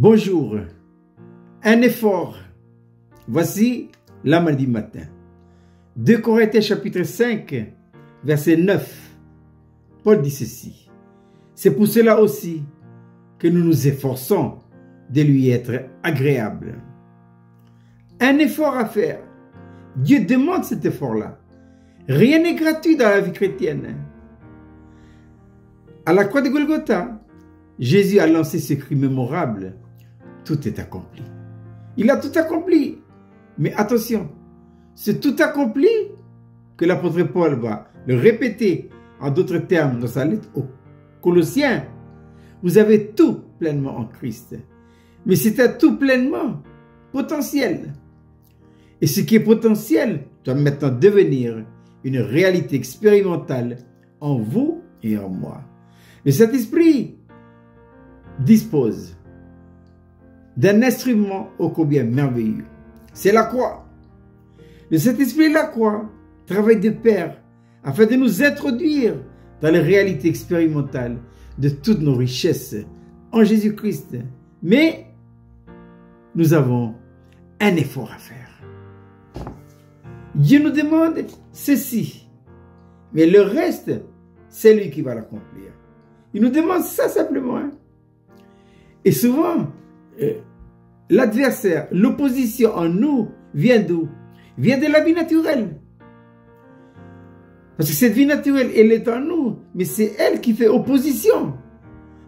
Bonjour, un effort. Voici la mardi matin. 2 Corinthiens chapitre 5, verset 9. Paul dit ceci. C'est pour cela aussi que nous nous efforçons de lui être agréable. Un effort à faire. Dieu demande cet effort-là. Rien n'est gratuit dans la vie chrétienne. À la croix de Golgotha, Jésus a lancé ce cri mémorable. Tout est accompli. Il a tout accompli. Mais attention, c'est tout accompli que l'apôtre Paul va le répéter en d'autres termes dans sa lettre aux Colossiens. Vous avez tout pleinement en Christ. Mais c'est un tout pleinement potentiel. Et ce qui est potentiel doit maintenant devenir une réalité expérimentale en vous et en moi. Le Saint-Esprit dispose d'un instrument ô combien merveilleux. C'est la croix. Le Saint-Esprit et la croix travaillent de pair afin de nous introduire dans les réalités expérimentales de toutes nos richesses en Jésus-Christ. Mais nous avons un effort à faire. Dieu nous demande ceci, mais le reste, c'est lui qui va l'accomplir. Il nous demande ça simplement. Et souvent, l'adversaire, l'opposition en nous, vient d'où? Vient de la vie naturelle. Parce que cette vie naturelle, elle est en nous, mais c'est elle qui fait opposition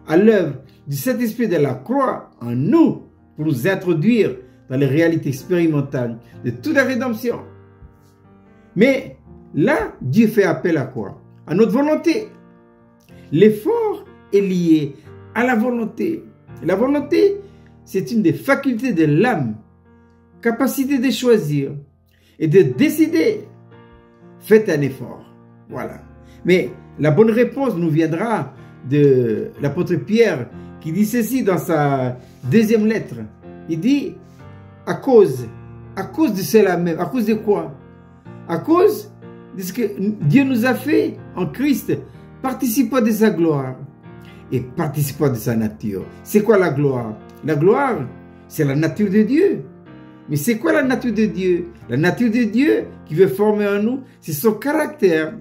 à l'œuvre du Saint-Esprit de la croix en nous pour nous introduire dans les réalités expérimentales de toute la rédemption. Mais là, Dieu fait appel à quoi? À notre volonté. L'effort est lié à la volonté. Et la volonté, c'est une des facultés de l'âme, capacité de choisir et de décider. Faites un effort. Voilà. Mais la bonne réponse nous viendra de l'apôtre Pierre qui dit ceci dans sa deuxième lettre. Il dit, à cause de cela même, à cause de quoi? À cause de ce que Dieu nous a fait en Christ, participant de sa gloire et participant de sa nature. C'est quoi la gloire? La gloire, c'est la nature de Dieu. Mais c'est quoi la nature de Dieu? La nature de Dieu qui veut former en nous, c'est son caractère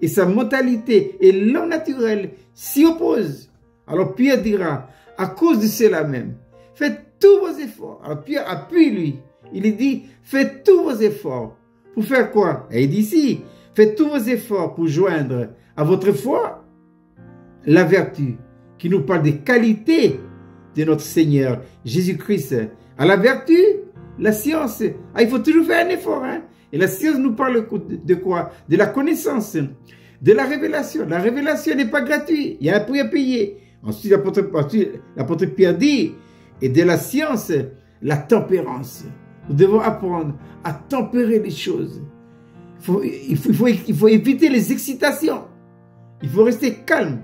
et sa mentalité. Et l'homme naturel s'y oppose. Alors Pierre dira, à cause de cela même, faites tous vos efforts. Alors Pierre appuie lui. Il dit, faites tous vos efforts. Pour faire quoi? Et il dit ici, faites tous vos efforts pour joindre à votre foi la vertu qui nous parle des qualités de notre Seigneur Jésus-Christ. À la vertu, la science. Il faut toujours faire un effort. Et la science nous parle de quoi? De la connaissance, de la révélation. La révélation n'est pas gratuite. Il y a un prix à payer. Ensuite, l'apôtre Pierre dit, et de la science, la tempérance. Nous devons apprendre à tempérer les choses. Il faut éviter les excitations. Il faut rester calme.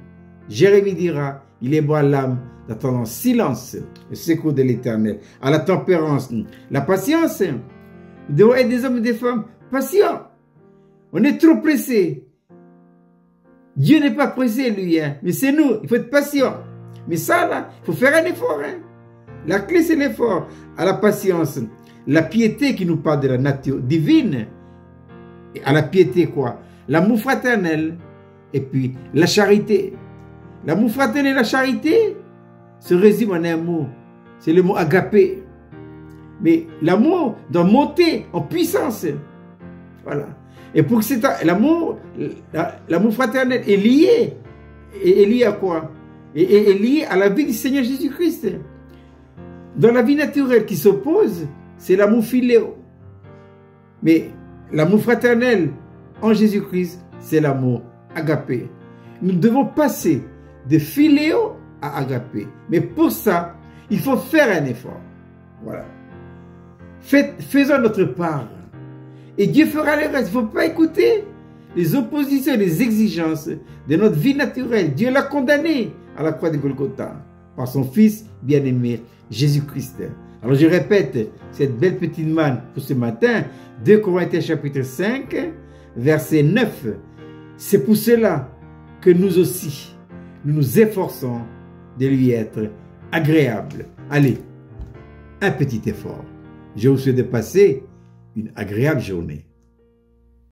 Jérémie dira, il est bon à l'âme d'attendre en silence le secours de l'Éternel. À la tempérance, la patience. Nous devons être des hommes et des femmes patients. On est trop pressés. Dieu n'est pas pressé, lui, mais c'est nous. Il faut être patient. Mais ça, là, il faut faire un effort. La clé, c'est l'effort. À la patience, la piété qui nous parle de la nature divine. Et à la piété, quoi? L'amour fraternel et puis la charité. L'amour fraternel et la charité se résument en un mot. C'est le mot agapé. Mais l'amour doit monter en puissance. Voilà. Et pour que l'amour fraternel est lié. Est lié à quoi? Est lié à la vie du Seigneur Jésus-Christ. Dans la vie naturelle qui s'oppose, c'est l'amour philéo. Mais l'amour fraternel en Jésus-Christ, c'est l'amour agapé. Nous devons passer de philéo à agapé. Mais pour ça, il faut faire un effort. Voilà. Faisons notre part. Et Dieu fera le reste. Il ne faut pas écouter les oppositions, les exigences de notre vie naturelle. Dieu l'a condamné à la croix de Golgotha par son Fils bien-aimé, Jésus-Christ. Alors je répète cette belle petite manne pour ce matin, 2 Corinthiens chapitre 5, verset 9. C'est pour cela que nous aussi, nous nous efforçons de lui être agréable. Allez, un petit effort. Je vous souhaite de passer une agréable journée.